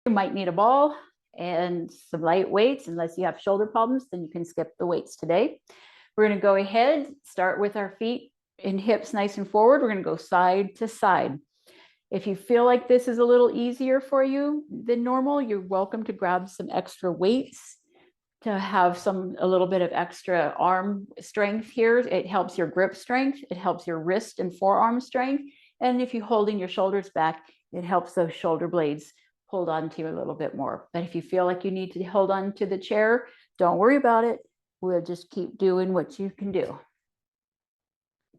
You might need a ball and some light weights. Unless you have shoulder problems, then you can skip the weights today. We're going to go ahead, start with our feet and hips nice and forward. We're going to go side to side. If you feel like this is a little easier for you than normal, you're welcome to grab some extra weights to have a little bit of extra arm strength here. It helps your grip strength. It helps your wrist and forearm strength. And if you're holding your shoulders back, it helps those shoulder blades hold on to you a little bit more. But if you feel like you need to hold on to the chair, don't worry about it. We'll just keep doing what you can do.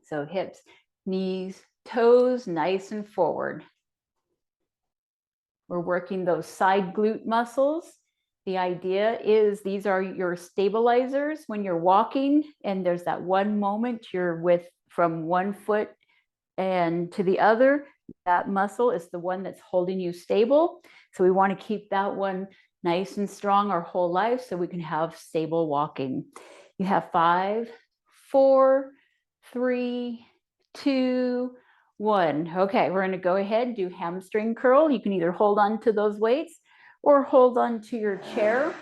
So hips, knees, toes, nice and forward. We're working those side glute muscles. The idea is these are your stabilizers when you're walking, and there's that one moment you're from one foot and to the other. That muscle is the one that's holding you stable. So we want to keep that one nice and strong our whole life so we can have stable walking. You have 5, 4, 3, 2, 1. Okay, we're going to go ahead and do hamstring curl. You can either hold on to those weights or hold on to your chair.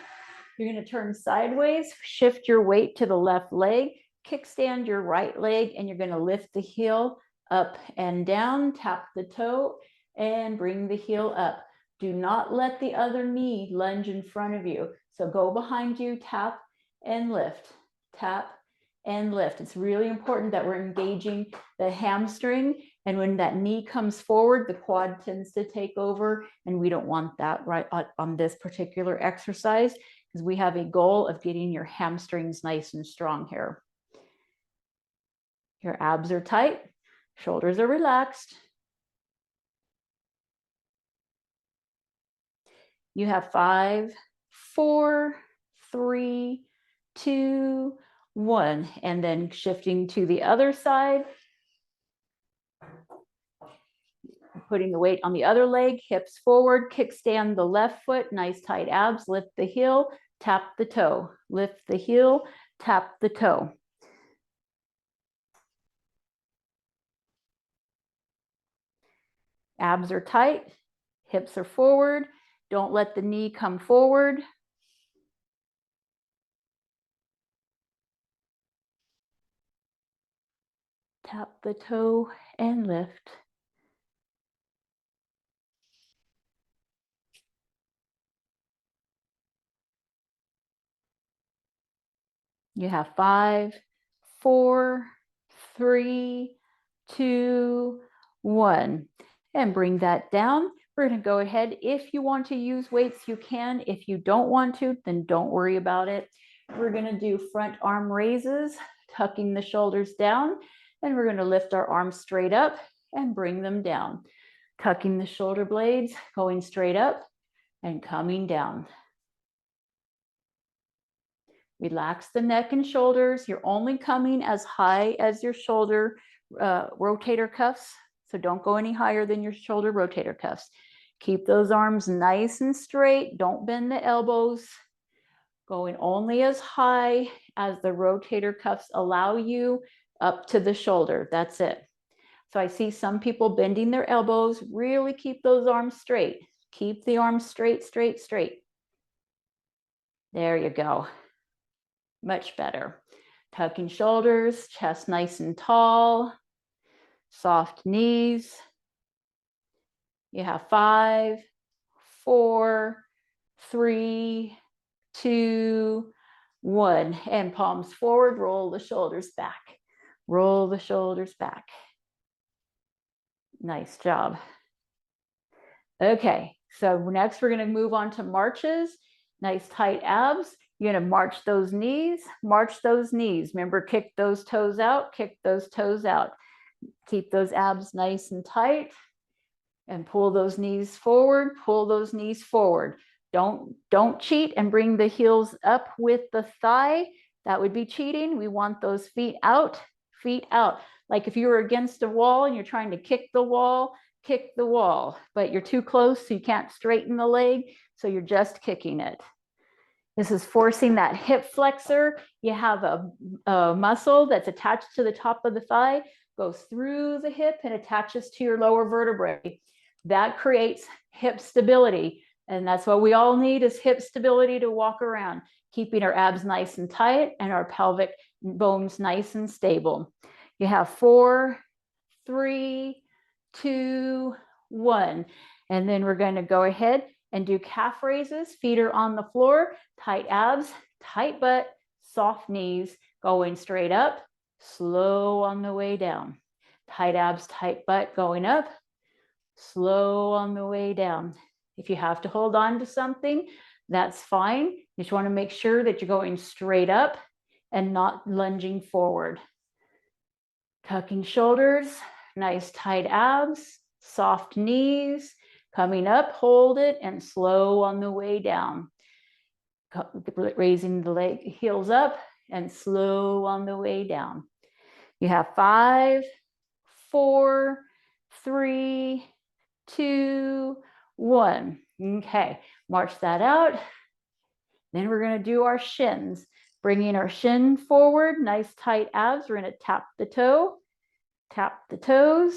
You're going to turn sideways, shift your weight to the left leg, kickstand your right leg, and you're going to lift the heel up and down, tap the toe, and bring the heel up. Do not let the other knee lunge in front of you. So go behind you, tap and lift, tap and lift. It's really important that we're engaging the hamstring. And when that knee comes forward, the quad tends to take over. And we don't want that right on this particular exercise, because we have a goal of getting your hamstrings nice and strong here. Your abs are tight, shoulders are relaxed. You have 5, 4, 3, 2, 1, and then shifting to the other side. Putting the weight on the other leg, hips forward, kickstand the left foot, nice tight abs, lift the heel, tap the toe, lift the heel, tap the toe. Abs are tight, hips are forward. Don't let the knee come forward. Tap the toe and lift. You have 5, 4, 3, 2, 1. And bring that down. We're going to go ahead. If you want to use weights, you can. If you don't want to, then don't worry about it. We're going to do front arm raises, tucking the shoulders down. And we're going to lift our arms straight up and bring them down. Tucking the shoulder blades, going straight up and coming down. Relax the neck and shoulders. You're only coming as high as your shoulder rotator cuffs. So don't go any higher than your shoulder rotator cuffs. Keep those arms nice and straight. Don't bend the elbows. Going only as high as the rotator cuffs allow you up to the shoulder. That's it. So I see some people bending their elbows. Really keep those arms straight. Keep the arms straight, straight, straight. There you go. Much better. Tucking shoulders, chest nice and tall, soft knees. You have 5, 4, 3, 2, 1. And palms forward, roll the shoulders back. Roll the shoulders back. Nice job. Okay, so next we're going to move on to marches. Nice tight abs. You're going to march those knees, march those knees. Remember, kick those toes out, kick those toes out. Keep those abs nice and tight and pull those knees forward, pull those knees forward. Don't cheat and bring the heels up with the thigh. That would be cheating. We want those feet out, feet out. Like if you were against a wall and you're trying to kick the wall, but you're too close so you can't straighten the leg, so you're just kicking it. This is forcing that hip flexor. You have a muscle that's attached to the top of the thigh, goes through the hip and attaches to your lower vertebrae. That creates hip stability. And that's what we all need is hip stability to walk around, keeping our abs nice and tight and our pelvic bones nice and stable. You have 4, 3, 2, 1. And then we're going to go ahead and do calf raises. Feet are on the floor, tight abs, tight butt, soft knees, going straight up, slow on the way down. Tight abs, tight butt, going up, slow on the way down. If you have to hold on to something, that's fine. You just want to make sure that you're going straight up and not lunging forward. Tucking shoulders, nice tight abs, soft knees, coming up, hold it, and slow on the way down. Raising the leg, heels up, and slow on the way down. You have 5, 4, 3, 2, 1. Okay, march that out. Then we're going to do our shins. Bringing our shin forward, nice tight abs. We're going to tap the toe, tap the toes.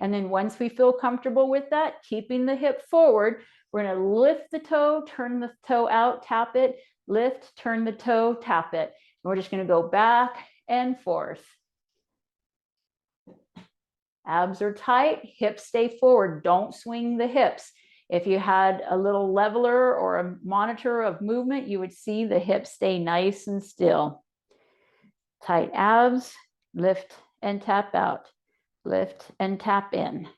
And then once we feel comfortable with that, keeping the hip forward, we're going to lift the toe, turn the toe out, tap it, lift, turn the toe, tap it. And we're just going to go back and forth. Abs are tight, hips stay forward. Don't swing the hips. If you had a little leveler or a monitor of movement, you would see the hips stay nice and still. Tight abs, lift and tap out, lift and tap in.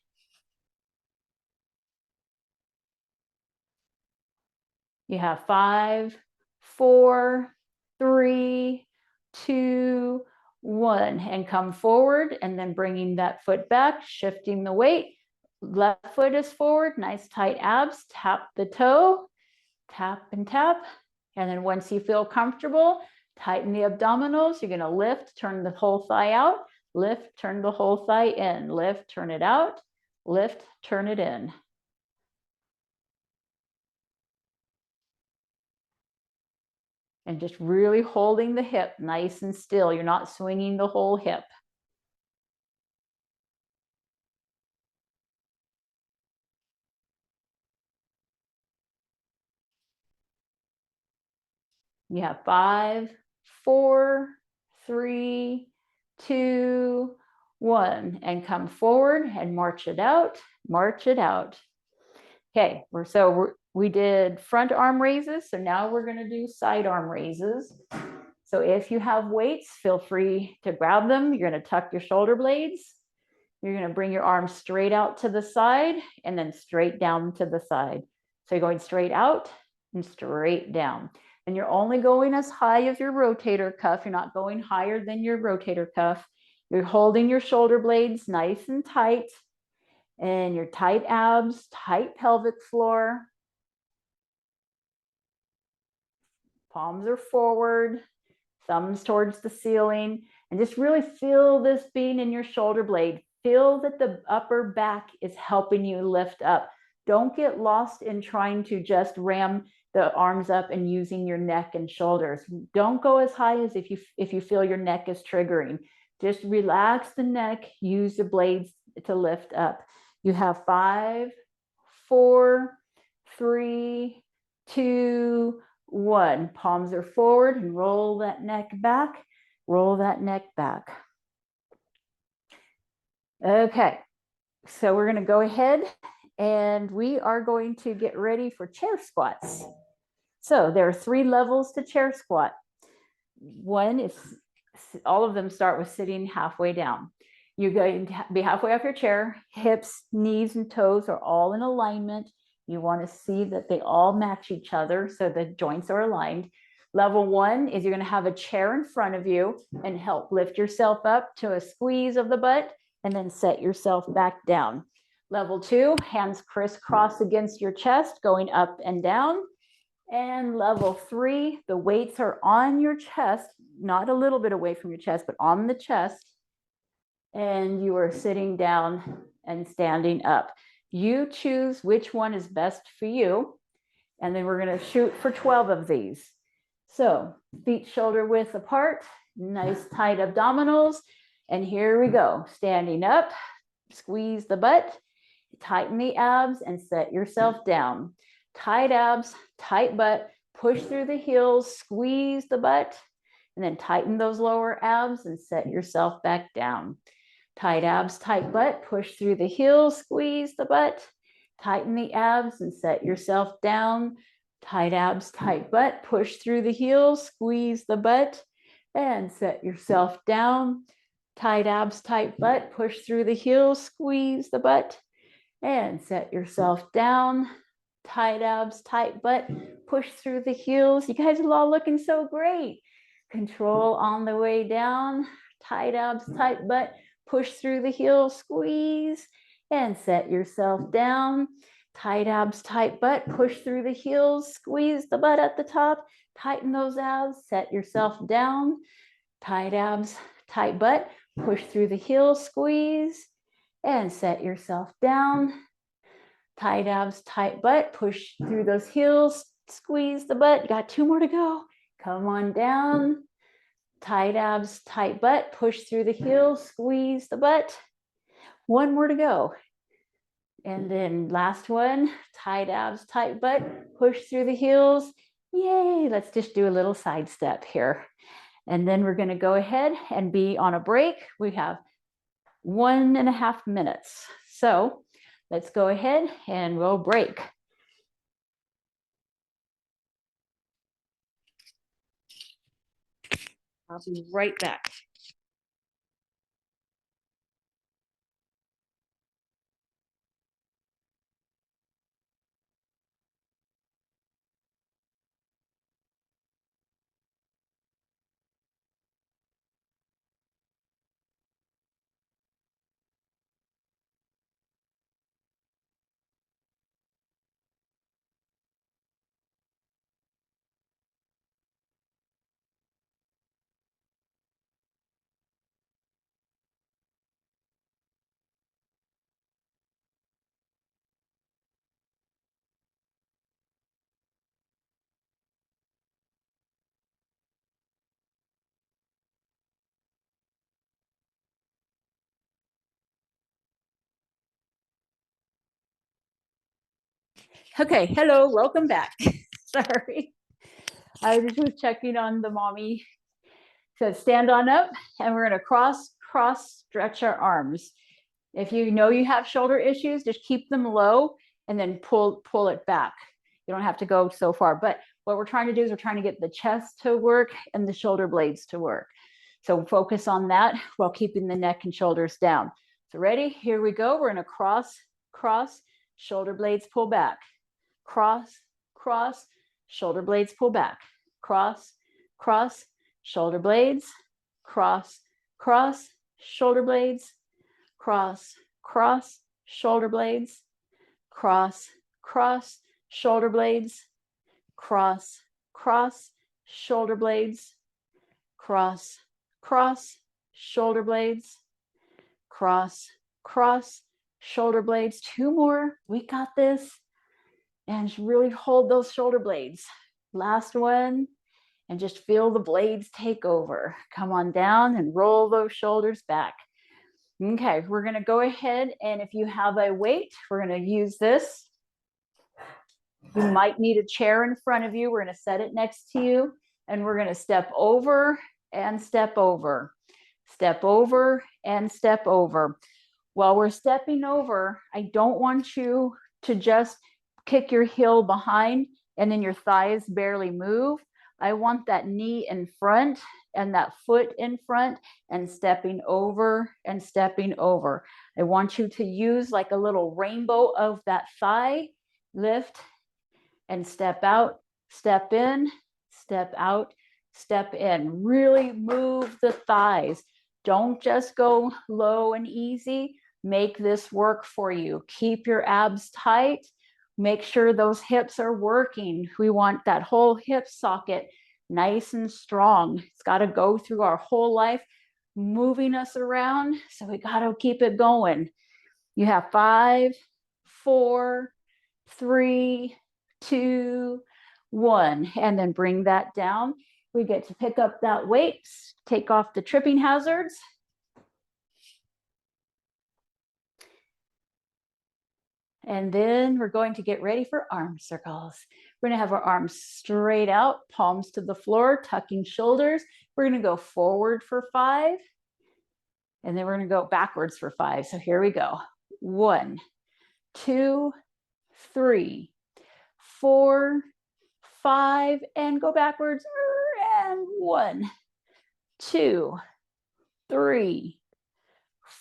You have 5, 4, 3, 2, 1, and come forward, and then bringing that foot back, shifting the weight. Left foot is forward, nice tight abs, tap the toe, tap and tap. And then once you feel comfortable, tighten the abdominals. You're going to lift, turn the whole thigh out, lift, turn the whole thigh in, lift, turn it out, lift, turn it in. And just really holding the hip nice and still. You're not swinging the whole hip. You have 5, 4, 3, 2, 1, and come forward and march it out, march it out. Okay, we did front arm raises, so now we're going to do side arm raises. So if you have weights, feel free to grab them. You're going to tuck your shoulder blades. You're going to bring your arms straight out to the side and then straight down to the side. So you're going straight out and straight down. And you're only going as high as your rotator cuff. You're not going higher than your rotator cuff. You're holding your shoulder blades nice and tight, and your tight abs, tight pelvic floor. Palms are forward, thumbs towards the ceiling, and just really feel this being in your shoulder blade. Feel that the upper back is helping you lift up. Don't get lost in trying to just ram the arms up and using your neck and shoulders. Don't go as high as if you feel your neck is triggering. Just relax the neck, use the blades to lift up. You have 5, 4, 3, 2, 1. Palms are forward and roll that neck back. Roll that neck back. Okay, so we're going to go ahead and we are going to get ready for chair squats. So there are 3 levels to chair squat. One is, all of them start with sitting halfway down. You're going to be halfway off your chair, hips, knees, and toes are all in alignment. You want to see that they all match each other so the joints are aligned. Level 1 is you're going to have a chair in front of you and help lift yourself up to a squeeze of the butt and then set yourself back down. Level 2, hands crisscross against your chest, going up and down. And level 3, the weights are on your chest, not a little bit away from your chest, but on the chest. And you are sitting down and standing up. You choose which one is best for you. And then we're going to shoot for 12 of these. So feet shoulder width apart, nice tight abdominals. And here we go. Standing up, squeeze the butt, tighten the abs, and set yourself down. tight abs, tight butt, push through the heels, squeeze the butt, and then tighten those lower abs and set yourself back down. Tight abs, tight butt, push through the heels, squeeze the butt, tighten the abs and set yourself down. Tight abs, tight butt, push through the heels, squeeze the butt, and set yourself down. Tight abs, tight butt, push through the heels, squeeze the butt, and set yourself down. Tight abs, tight butt, push through the heels. You guys are all looking so great. Control on the way down. Tight abs, tight butt, push through the heels, squeeze, and set yourself down. Tight abs, tight butt, push through the heels, squeeze the butt at the top, tighten those abs, set yourself down. Tight abs, tight butt, push through the heels, squeeze, and set yourself down. Tight abs, tight butt, push through those heels, squeeze the butt. You got 2 more to go. Come on down. Tight abs, tight butt, push through the heels, squeeze the butt. 1 more to go. And then last one, tight abs, tight butt, push through the heels. Yay, let's just do a little side step here. And then we're gonna go ahead and be on a break. We have 1.5 minutes. So let's go ahead and we'll break. I'll be right back. Okay, hello, welcome back. Sorry, I just was checking on the mommy. So stand on up and we're gonna cross stretch our arms. If you know you have shoulder issues, just keep them low and then pull it back. You don't have to go so far, but what we're trying to do is we're trying to get the chest to work and the shoulder blades to work. So focus on that while keeping the neck and shoulders down. So ready? Here we go. We're gonna cross, shoulder blades pull back. Cross, shoulder blades pull back. Cross, shoulder blades. Cross, shoulder blades. Cross, shoulder blades. Cross, shoulder blades. Cross, shoulder blades. Cross, shoulder blades. Cross, shoulder blades. 2 more. We got this. And really hold those shoulder blades. Last one. And just feel the blades take over. Come on down and roll those shoulders back. Okay, we're gonna go ahead, and if you have a weight, we're gonna use this. You might need a chair in front of you. We're gonna set it next to you, and we're gonna step over and step over. Step over and step over. While we're stepping over, I don't want you to just kick your heel behind and then your thighs barely move. I want that knee in front and that foot in front and stepping over and stepping over. I want you to use like a little rainbow of that thigh, lift and step out, step in, step out, step in. Really move the thighs. Don't just go low and easy. Make this work for you. Keep your abs tight. Make sure those hips are working. We want that whole hip socket nice and strong. It's got to go through our whole life, moving us around. So we got to keep it going. You have 5, 4, 3, 2, 1, and then bring that down. We get to pick up that weight, take off the tripping hazards. And then we're going to get ready for arm circles. We're going to have our arms straight out, palms to the floor, tucking shoulders. We're going to go forward for 5. And then we're going to go backwards for 5. So here we go. 1, 2, 3, 4, 5, and go backwards. And 1, 2, 3,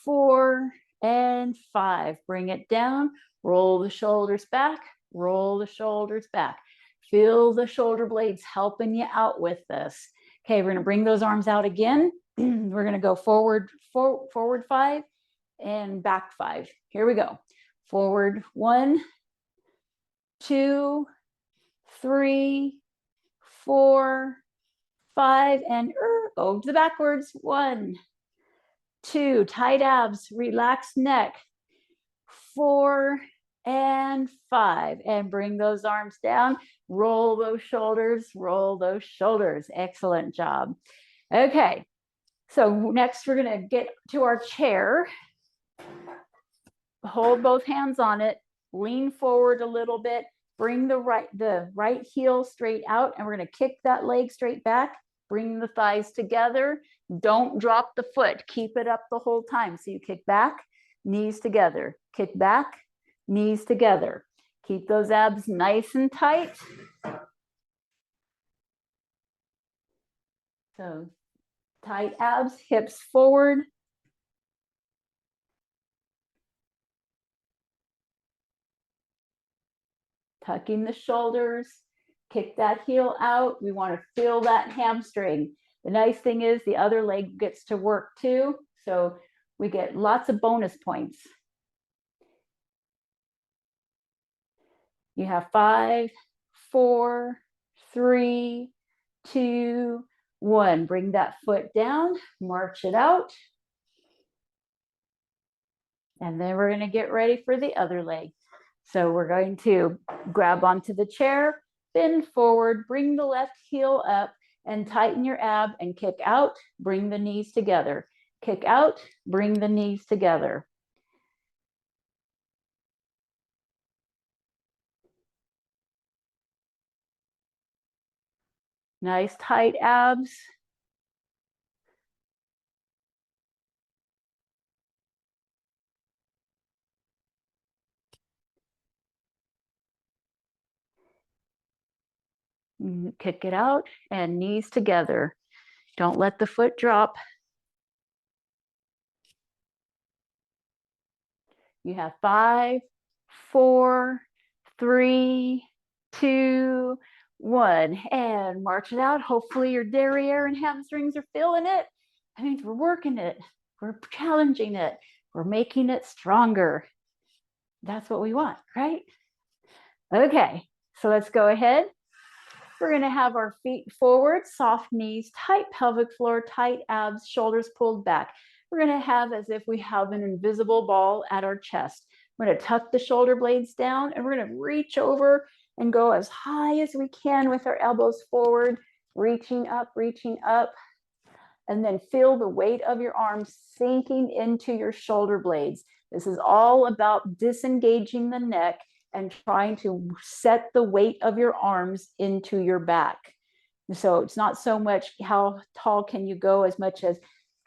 4, and 5. Bring it down. Roll the shoulders back. Roll the shoulders back. Feel the shoulder blades helping you out with this. Okay, we're going to bring those arms out again. We're going to go forward 5 and back 5. Here we go. Forward 1, 2, 3, 4, 5, and go to the backwards. 1, 2, tight abs, relaxed neck. 4 and 5, and bring those arms down. Roll those shoulders, roll those shoulders. Excellent job. Okay, so next we're going to get to our chair. Hold both hands on it, lean forward a little bit, bring the right heel straight out, and we're going to kick that leg straight back. Bring the thighs together. Don't drop the foot. Keep it up the whole time. So you kick back, knees together, kick back, knees together. Keep those abs nice and tight. So tight abs, hips forward. Tucking the shoulders, kick that heel out. We want to feel that hamstring. The nice thing is the other leg gets to work too. So we get lots of bonus points. You have 5, 4, 3, 2, 1. Bring that foot down, march it out. And then we're going to get ready for the other leg. So we're going to grab onto the chair, bend forward, bring the left heel up, and tighten your ab and kick out. Bring the knees together. Kick out, bring the knees together. Nice tight abs. Kick it out and knees together. Don't let the foot drop. You have 5, 4, 3, 2, 1, and march it out. Hopefully your derriere and hamstrings are feeling it. That means we're working it. We're challenging it. We're making it stronger. That's what we want, right? Okay, so let's go ahead. We're going to have our feet forward, soft knees, tight pelvic floor, tight abs, shoulders pulled back. We're going to have as if we have an invisible ball at our chest. We're going to tuck the shoulder blades down, and we're going to reach over and go as high as we can with our elbows forward, reaching up, and then feel the weight of your arms sinking into your shoulder blades. This is all about disengaging the neck and trying to set the weight of your arms into your back. So it's not so much how tall can you go as much as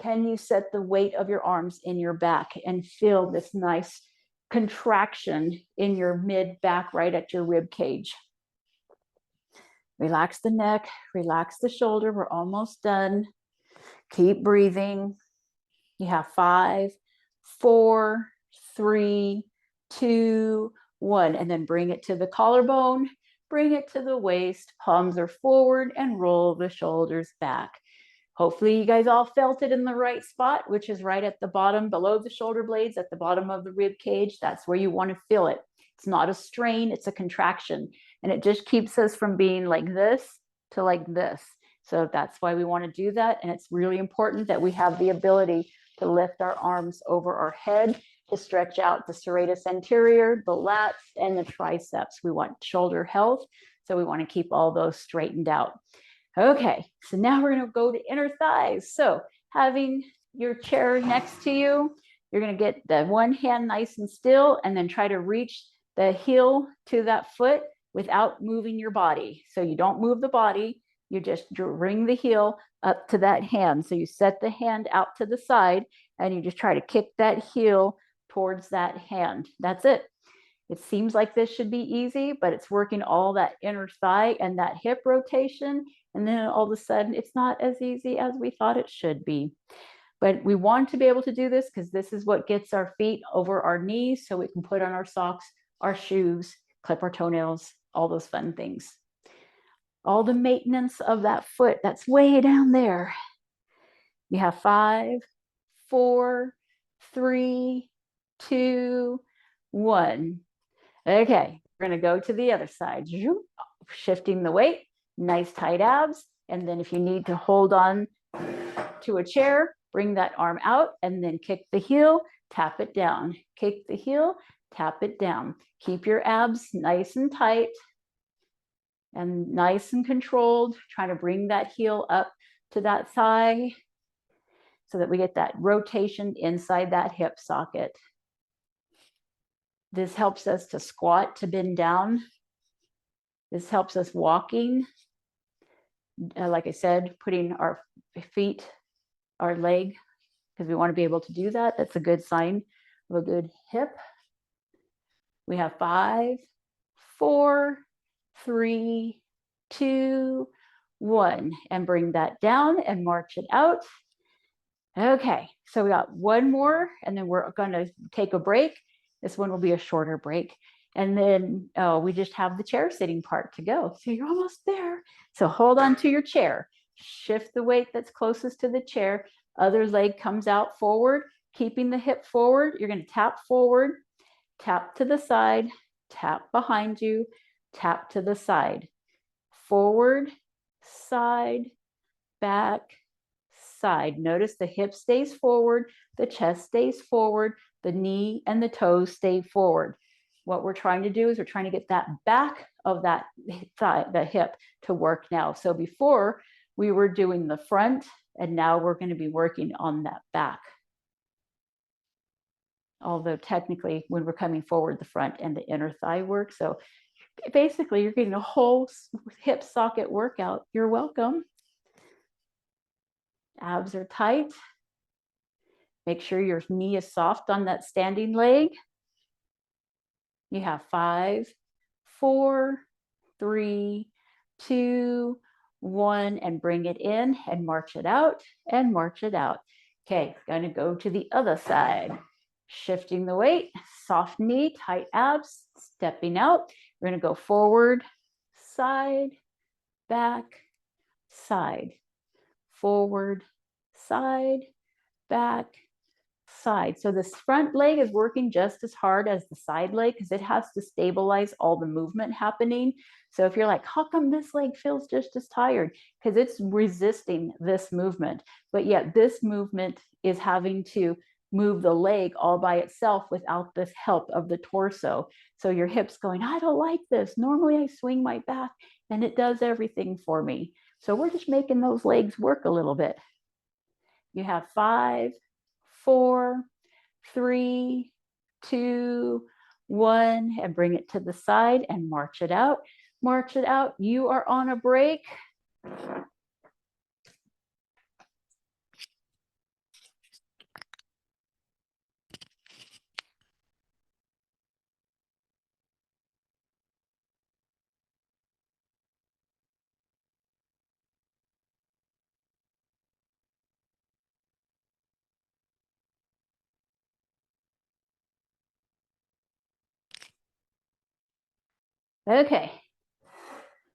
can you set the weight of your arms in your back and feel this nice contraction in your mid back right at your rib cage. Relax the neck, relax the shoulder. We're almost done. Keep breathing. You have 5, 4, 3, 2, 1, and then bring it to the collarbone, bring it to the waist, palms are forward, and roll the shoulders back. Hopefully you guys all felt it in the right spot, which is right at the bottom, below the shoulder blades, at the bottom of the rib cage. That's where you want to feel it. It's not a strain, it's a contraction. And it just keeps us from being like this to like this. So that's why we want to do that. And it's really important that we have the ability to lift our arms over our head, to stretch out the serratus anterior, the lats, and the triceps. We want shoulder health, so we want to keep all those straightened out. Okay, so now we're going to go to inner thighs. So having your chair next to you, you're going to get the one hand nice and still, and then try to reach the heel to that foot without moving your body. So you don't move the body, you just bring the heel up to that hand. So you set the hand out to the side and you just try to kick that heel towards that hand. That's it. It seems like this should be easy, but it's working all that inner thigh and that hip rotation. And then all of a sudden, it's not as easy as we thought it should be. But we want to be able to do this because this is what gets our feet over our knees so we can put on our socks, our shoes, clip our toenails, all those fun things. All the maintenance of that foot, that's way down there. You have 5, 4, 3, 2, 1. Okay, we're going to go to the other side. Shifting the weight, nice tight abs. And then if you need to hold on to a chair, bring that arm out and then kick the heel, tap it down. Kick the heel, tap it down. Keep your abs nice and tight and nice and controlled. Trying to bring that heel up to that thigh so that we get that rotation inside that hip socket. This helps us to squat, to bend down. This helps us walking. Like I said, putting our feet, our leg, because we want to be able to do that. That's a good sign of a good hip. We have 5, 4, 3, 2, 1, and bring that down and march it out. Okay, so we got one more, and then we're going to take a break. This one will be a shorter break. And then we just have the chair sitting part to go. So you're almost there. So hold on to your chair. Shift the weight that's closest to the chair. Other leg comes out forward, keeping the hip forward. You're going to tap forward, tap to the side, tap behind you, tap to the side. Forward, side, back, side. Notice the hip stays forward, the chest stays forward, the knee and the toes stay forward. What we're trying to do is we're trying to get that back of that thigh, the hip to work now. So before we were doing the front, and now we're going to be working on that back. Although technically when we're coming forward, the front and the inner thigh work. So basically you're getting a whole hip socket workout. You're welcome. Abs are tight. Make sure your knee is soft on that standing leg. You have 5, 4, 3, 2, 1, and bring it in and march it out and march it out. Okay, going to go to the other side. Shifting the weight, soft knee, tight abs, stepping out. We're going to go forward, side, back, side, forward, side, back, side. So this front leg is working just as hard as the side leg because it has to stabilize all the movement happening. So if you're like, how come this leg feels just as tired? Because it's resisting this movement. But yet this movement is having to move the leg all by itself without this help of the torso. So your hips going, I don't like this. Normally I swing my back and it does everything for me. So we're just making those legs work a little bit. You have 5, 4, 3, 2, 1, and bring it to the side and march it out. March it out. You are on a break. Okay.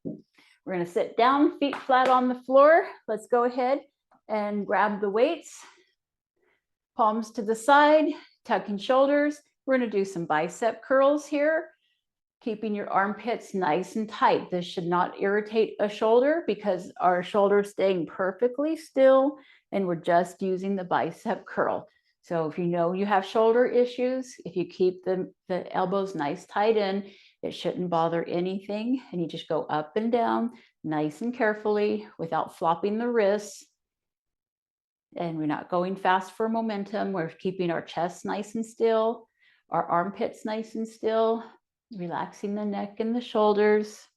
We're going to sit down, feet flat on the floor. Let's go ahead and grab the weights. Palms to the side, tucking shoulders. We're going to do some bicep curls here, keeping your armpits nice and tight. This should not irritate a shoulder because our shoulder is staying perfectly still and we're just using the bicep curl. So if you know you have shoulder issues, if you keep the elbows nice tight in, it shouldn't bother anything. And you just go up and down nice and carefully without flopping the wrists. And we're not going fast for momentum. We're keeping our chest nice and still, our armpits nice and still. Relaxing the neck and the shoulders.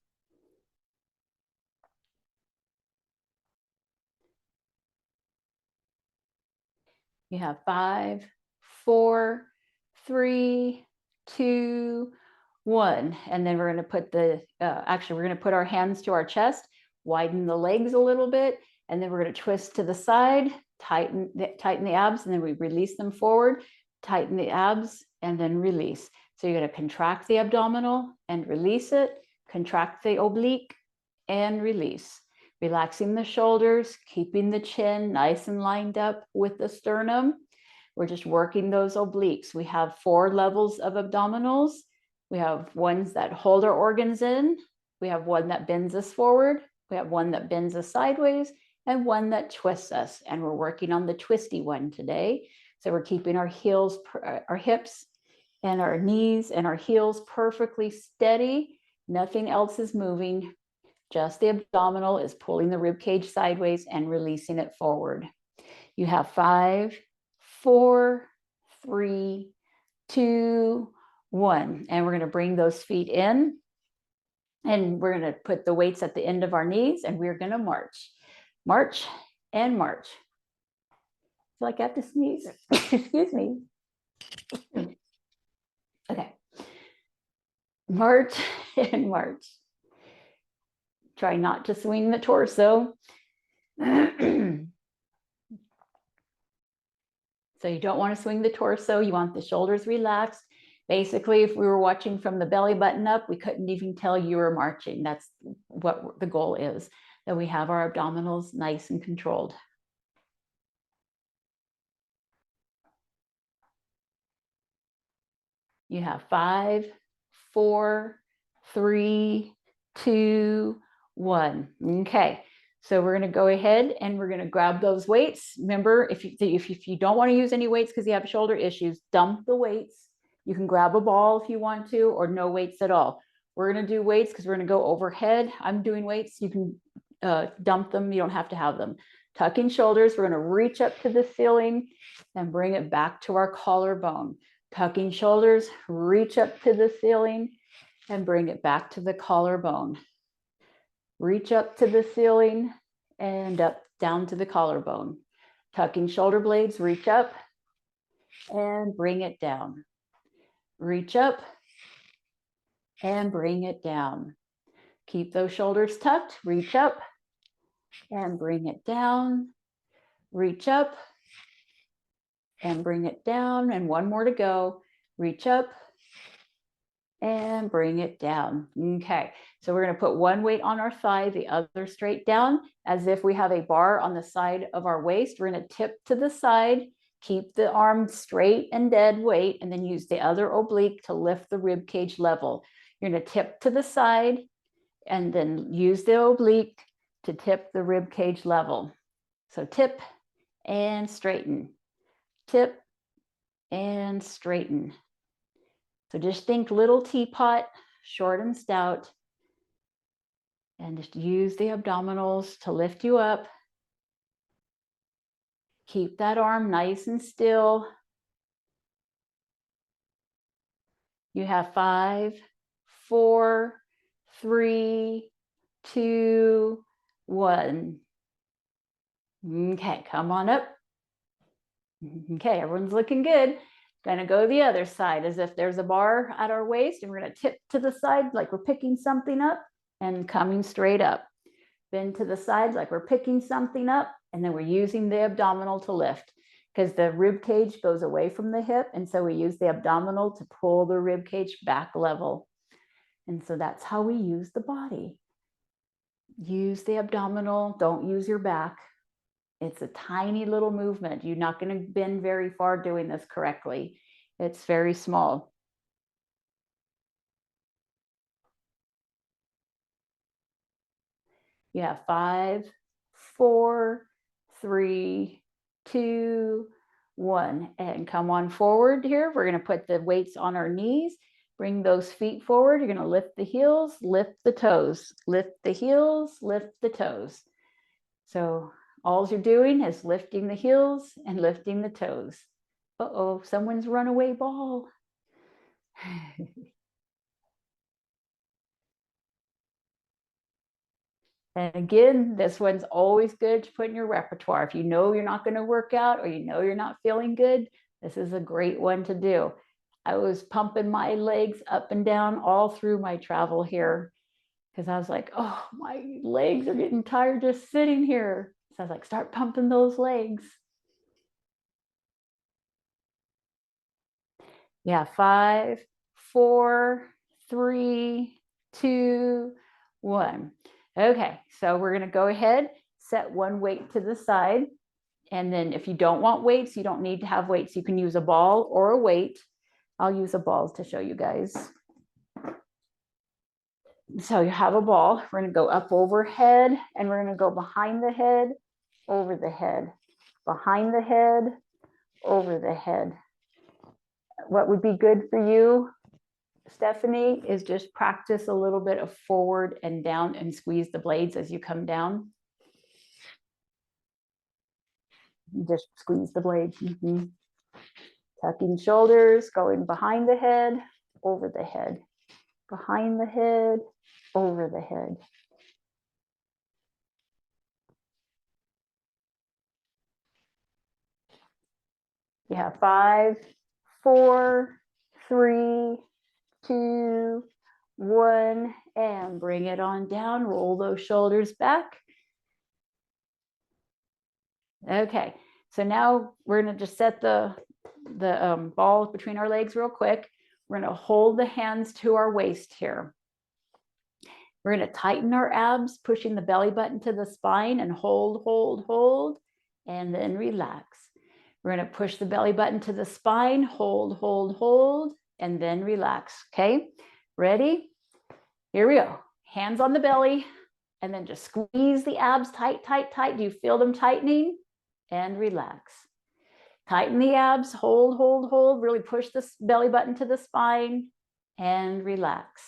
You have 5, 4, 3, 2, 1. And then we're going to put we're going to put our hands to our chest, widen the legs a little bit, and then we're going to twist to the side, tighten the abs, and then we release them forward, tighten the abs, and then release. So you're going to contract the abdominal and release it, contract the oblique and release. Relaxing the shoulders, keeping the chin nice and lined up with the sternum. We're just working those obliques. We have 4 levels of abdominals. We have ones that hold our organs in. We have one that bends us forward. We have one that bends us sideways and one that twists us. And we're working on the twisty one today. So we're keeping our heels, our hips and our knees and our heels perfectly steady. Nothing else is moving. Just the abdominal is pulling the rib cage sideways and releasing it forward. You have 5, 4, 3, 2, 1. And we're going to bring those feet in. And we're going to put the weights at the end of our knees and we're going to march. March and march. I feel like I have to sneeze. Excuse me. Okay. March and march. Try not to swing the torso. So you don't want to swing the torso. You want the shoulders relaxed. Basically, if we were watching from the belly button up, we couldn't even tell you were marching. That's what the goal is, that we have our abdominals nice and controlled. You have 5, 4, 3, 2, 1. Okay. So we're going to go ahead and we're going to grab those weights. Remember, if you don't want to use any weights because you have shoulder issues, dump the weights. You can grab a ball if you want to, or no weights at all. We're going to do weights because we're going to go overhead. I'm doing weights. You can dump them. You don't have to have them. Tucking shoulders. We're going to reach up to the ceiling and bring it back to our collarbone. Tucking shoulders, reach up to the ceiling and bring it back to the collarbone. Reach up to the ceiling and up down to the collarbone. Tucking shoulder blades, reach up and bring it down. Reach up and bring it down. Keep those shoulders tucked, reach up and bring it down. Reach up and bring it down. And one more to go. Reach up and bring it down. Okay, so we're going to put one weight on our thigh, the other straight down, as if we have a bar on the side of our waist. We're going to tip to the side, keep the arm straight and dead weight, and then use the other oblique to lift the rib cage level. You're going to tip to the side and then use the oblique to tip the rib cage level. So tip and straighten, tip and straighten. So just think little teapot, short and stout, and just use the abdominals to lift you up. Keep that arm nice and still. You have 5, 4, 3, 2, 1. Okay, come on up. Okay, everyone's looking good. Gonna go the other side as if there's a bar at our waist, and we're gonna tip to the side like we're picking something up and coming straight up. Bend to the sides like we're picking something up, and then we're using the abdominal to lift because the rib cage goes away from the hip, and so we use the abdominal to pull the rib cage back level. And so that's how we use the body. Use the abdominal, don't use your back. It's a tiny little movement. You're not going to bend very far doing this correctly. It's very small. You have 5, 4, 3, 2, 1. And come on forward here. We're going to put the weights on our knees. Bring those feet forward. You're going to lift the heels, lift the toes, lift the heels, lift the toes. So all you're doing is lifting the heels and lifting the toes. Uh-oh, someone's runaway ball. And again, this one's always good to put in your repertoire. If you know you're not going to work out or you know you're not feeling good, this is a great one to do. I was pumping my legs up and down all through my travel here because I was like, oh, my legs are getting tired just sitting here. So I was like, start pumping those legs. Yeah, 5, 4, 3, 2, 1. Okay, so we're going to go ahead, set one weight to the side. And then if you don't want weights, you don't need to have weights. You can use a ball or a weight. I'll use a ball to show you guys. So you have a ball. We're going to go up overhead and we're going to go behind the head, over the head, behind the head, over the head. What would be good for you, Stephanie, is just practice a little bit of forward and down and squeeze the blades as you come down. Just squeeze the blades. Tucking shoulders, going behind the head, over the head, behind the head, over the head. Yeah, 5, 4, 3, 2, 1, and bring it on down. Roll those shoulders back. Okay, so now we're going to just set the ball between our legs real quick. We're going to hold the hands to our waist here. We're going to tighten our abs, pushing the belly button to the spine and hold, hold, hold, and then relax. We're going to push the belly button to the spine, hold, hold, hold, and then relax. Okay, ready? Here we go. Hands on the belly, and then just squeeze the abs tight, tight, tight. Do you feel them tightening? And relax. Tighten the abs, hold, hold, hold. Really push the belly button to the spine and relax.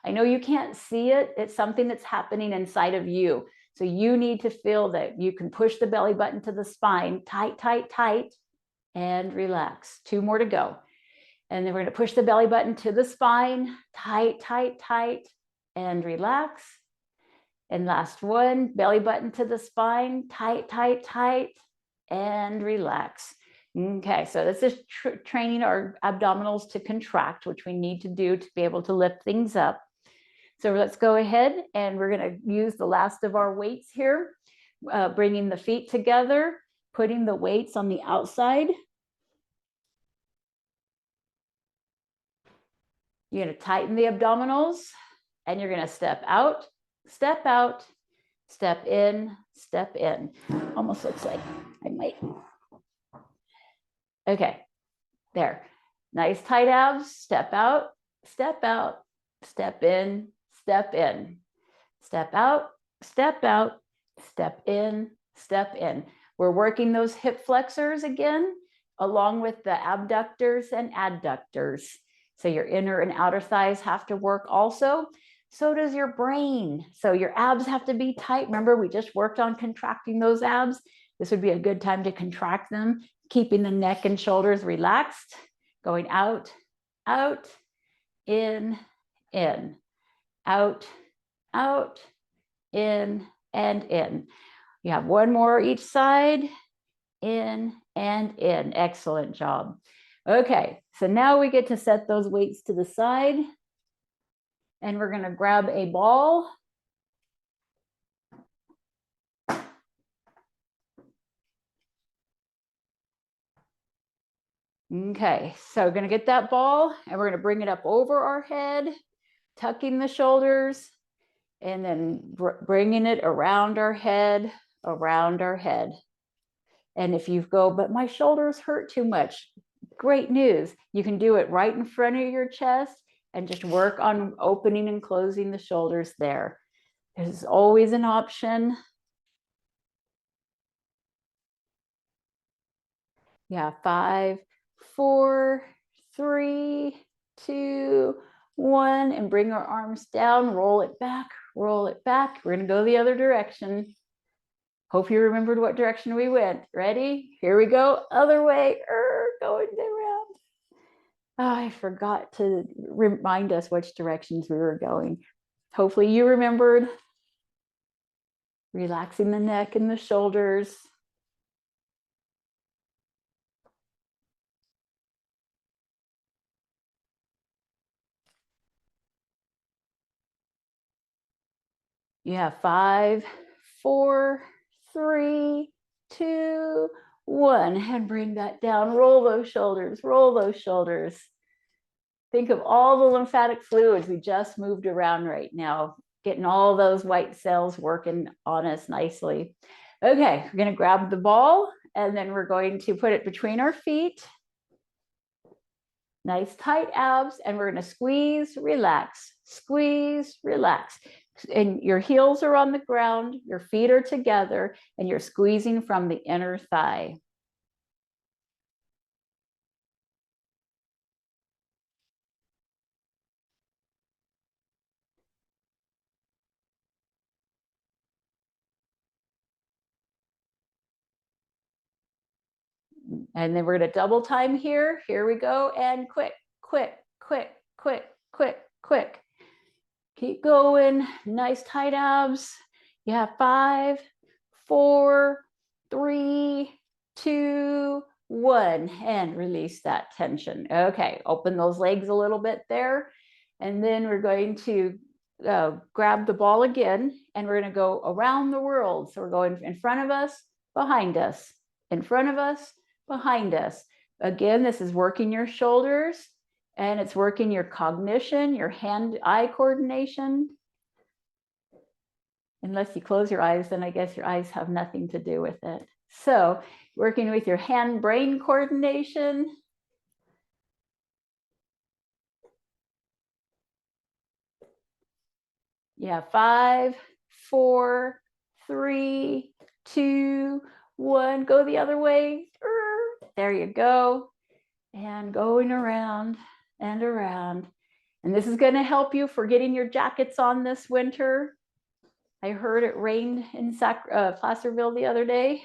I know you can't see it. It's something that's happening inside of you. So you need to feel that you can push the belly button to the spine, tight, tight, tight, and relax. 2 more to go. And then we're going to push the belly button to the spine, tight, tight, tight, and relax. And last one, belly button to the spine, tight, tight, tight, and relax. Okay, so this is training our abdominals to contract, which we need to do to be able to lift things up. So let's go ahead and we're going to use the last of our weights here, bringing the feet together, putting the weights on the outside. You're going to tighten the abdominals and you're going to step out, step out, step in, step in. Almost looks like I might. Okay, there. Nice tight abs, step out, step out, step in, step in, step out, step out, step in, step in. We're working those hip flexors again, along with the abductors and adductors. So your inner and outer thighs have to work also. So does your brain. So your abs have to be tight. Remember, we just worked on contracting those abs. This would be a good time to contract them, keeping the neck and shoulders relaxed, going out, out, in, out, out, in, and in. You have one more each side, in and in. Excellent job. Okay, so now we get to set those weights to the side. And we're going to grab a ball. Okay, so we're going to get that ball and we're going to bring it up over our head, tucking the shoulders, and then bringing it around our head, around our head. And if you go, but my shoulders hurt too much, great news. You can do it right in front of your chest and just work on opening and closing the shoulders there. There's always an option. Yeah, 5, 4, 3, 2, 1, and bring our arms down, roll it back, roll it back. We're going to go the other direction. Hope you remembered what direction we went. Ready? Here we go. Other way. Going around. Oh, I forgot to remind us which directions we were going. Hopefully you remembered. Relaxing the neck and the shoulders. You have 5, 4, 3, 2, 1, and bring that down. Roll those shoulders, roll those shoulders. Think of all the lymphatic fluids we just moved around right now, getting all those white cells working on us nicely. Okay, we're going to grab the ball and then we're going to put it between our feet. Nice tight abs, and we're going to squeeze, relax, squeeze, relax. And your heels are on the ground, your feet are together, and you're squeezing from the inner thigh. And then we're going to double time here. Here we go. And quick, quick, quick, quick, quick, quick. Keep going. Nice tight abs. You have 5, 4, 3, 2, 1. And release that tension. Okay, open those legs a little bit there. And then we're going to grab the ball again. And we're going to go around the world. So we're going in front of us, behind us, in front of us, behind us. Again, this is working your shoulders and it's working your cognition, your hand-eye coordination. Unless you close your eyes, then I guess your eyes have nothing to do with it. So working with your hand-brain coordination. Yeah, 5, 4, 3, 2, 1. Go the other way. There you go. And going around and around. And this is going to help you for getting your jackets on this winter. I heard it rained in Placerville the other day.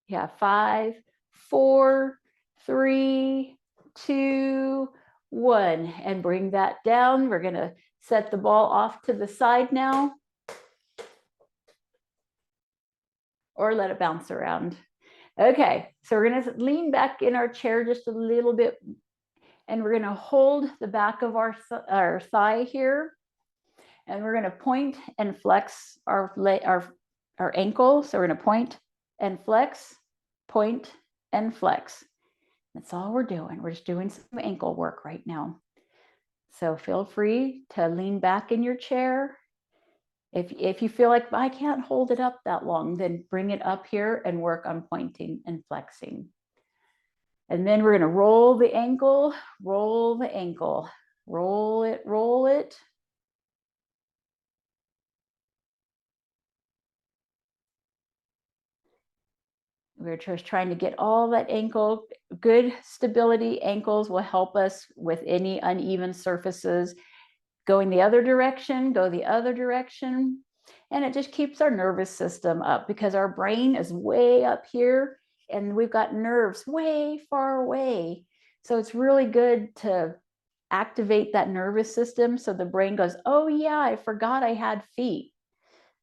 Yeah, 5, 4, 3, 2, 1. And bring that down. We're going to set the ball off to the side now. Or let it bounce around. Okay, so we're going to lean back in our chair just a little bit. And we're going to hold the back of our thigh here. And we're going to point and flex our ankle. So we're going to point and flex, point and flex. That's all we're doing. We're just doing some ankle work right now. So feel free to lean back in your chair. If you feel like I can't hold it up that long, then bring it up here and work on pointing and flexing. And then we're going to roll the ankle, roll the ankle, roll it, roll it. We're just trying to get all that ankle. Good stability ankles will help us with any uneven surfaces. Going the other direction, go the other direction. And it just keeps our nervous system up because our brain is way up here and we've got nerves way far away. So it's really good to activate that nervous system so the brain goes, oh yeah, I forgot I had feet.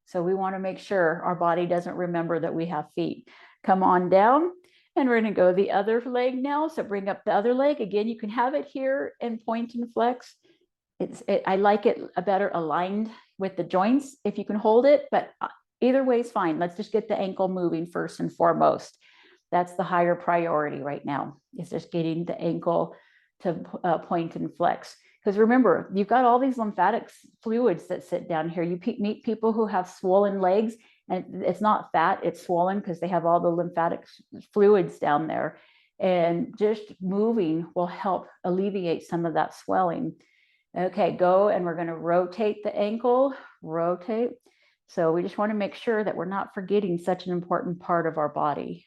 So we want to make sure our body doesn't remember that we have feet. Come on down, and we're going to go the other leg now. So bring up the other leg. Again, you can have it here and point and flex. I like it better aligned with the joints if you can hold it, but either way is fine. Let's just get the ankle moving first and foremost. That's the higher priority right now, is just getting the ankle to point and flex. Because remember, you've got all these lymphatic fluids that sit down here. You meet people who have swollen legs, and it's not fat, it's swollen because they have all the lymphatic fluids down there. And just moving will help alleviate some of that swelling. Okay, go, and we're going to rotate the ankle, rotate. So we just want to make sure that we're not forgetting such an important part of our body.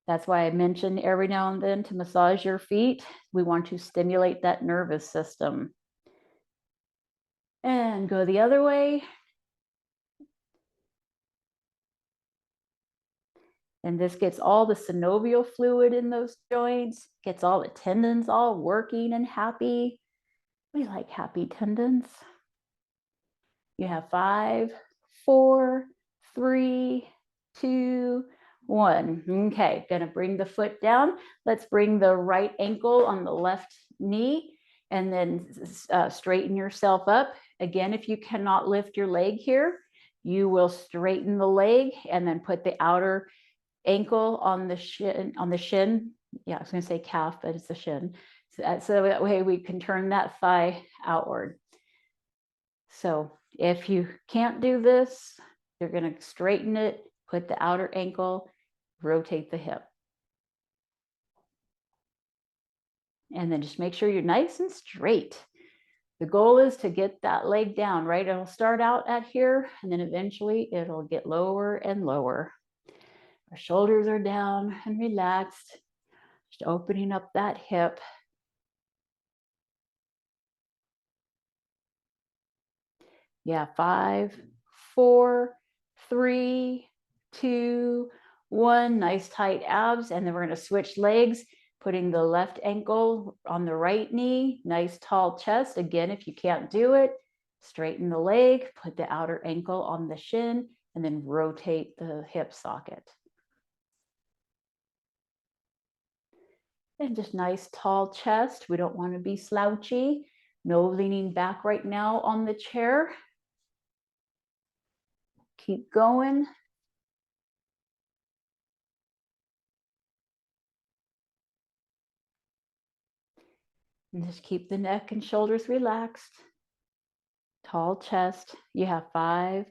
That's why I mention every now and then to massage your feet. We want to stimulate that nervous system. And go the other way. And this gets all the synovial fluid in those joints, gets all the tendons all working and happy. We like happy tendons. You have 5, 4, 3, 2, 1. Okay, gonna bring the foot down. Let's bring the right ankle on the left knee and then straighten yourself up. Again, if you cannot lift your leg here, you will straighten the leg and then put the outer ankle on the shin. Yeah, I was gonna say calf, but it's the shin. So that way we can turn that thigh outward. So if you can't do this, you're going to straighten it, put the outer ankle, rotate the hip. And then just make sure you're nice and straight. The goal is to get that leg down, right? It'll start out at here, and then eventually it'll get lower and lower. Our shoulders are down and relaxed, just opening up that hip. Yeah, 5, 4, 3, 2, 1. Nice tight abs. And then we're going to switch legs, putting the left ankle on the right knee. Nice tall chest. Again, if you can't do it, straighten the leg, put the outer ankle on the shin, and then rotate the hip socket. And just nice tall chest. We don't want to be slouchy. No leaning back right now on the chair. Keep going. And just keep the neck and shoulders relaxed. Tall chest. You have 5,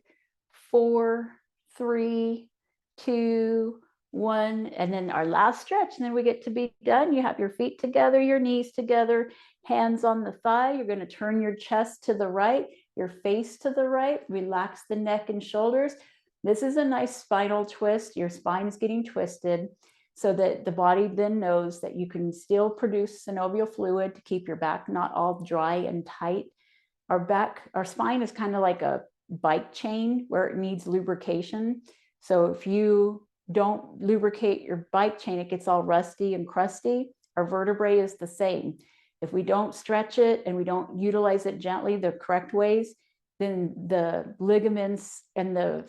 4, 3, 2, 1. And then our last stretch. And then we get to be done. You have your feet together, your knees together, hands on the thigh. You're going to turn your chest to the right, your face to the right. Relax the neck and shoulders. This is a nice spinal twist. Your spine is getting twisted so that the body then knows that you can still produce synovial fluid to keep your back not all dry and tight. Our spine is kind of like a bike chain where it needs lubrication. So if you don't lubricate your bike chain, it gets all rusty and crusty. Our vertebrae is the same. If we don't stretch it and we don't utilize it gently, the correct ways, then the ligaments and the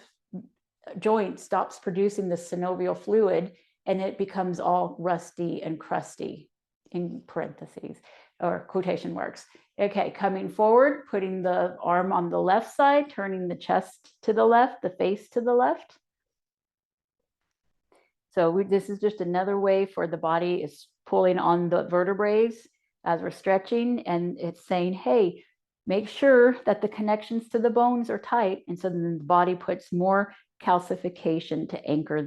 joint stops producing the synovial fluid and it becomes all rusty and crusty, in parentheses or quotation marks. Okay, coming forward, putting the arm on the left side, turning the chest to the left, the face to the left. So this is just another way for the body is pulling on the vertebrae as we're stretching, and it's saying, hey, make sure that the connections to the bones are tight. And so then the body puts more calcification to anchor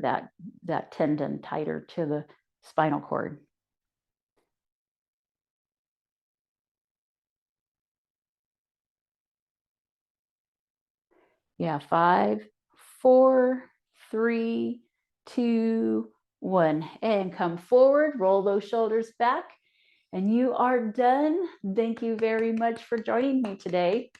that tendon tighter to the spinal cord. Yeah, 5, 4, 3, 2, 1. And come forward, roll those shoulders back, and you are done. Thank you very much for joining me today.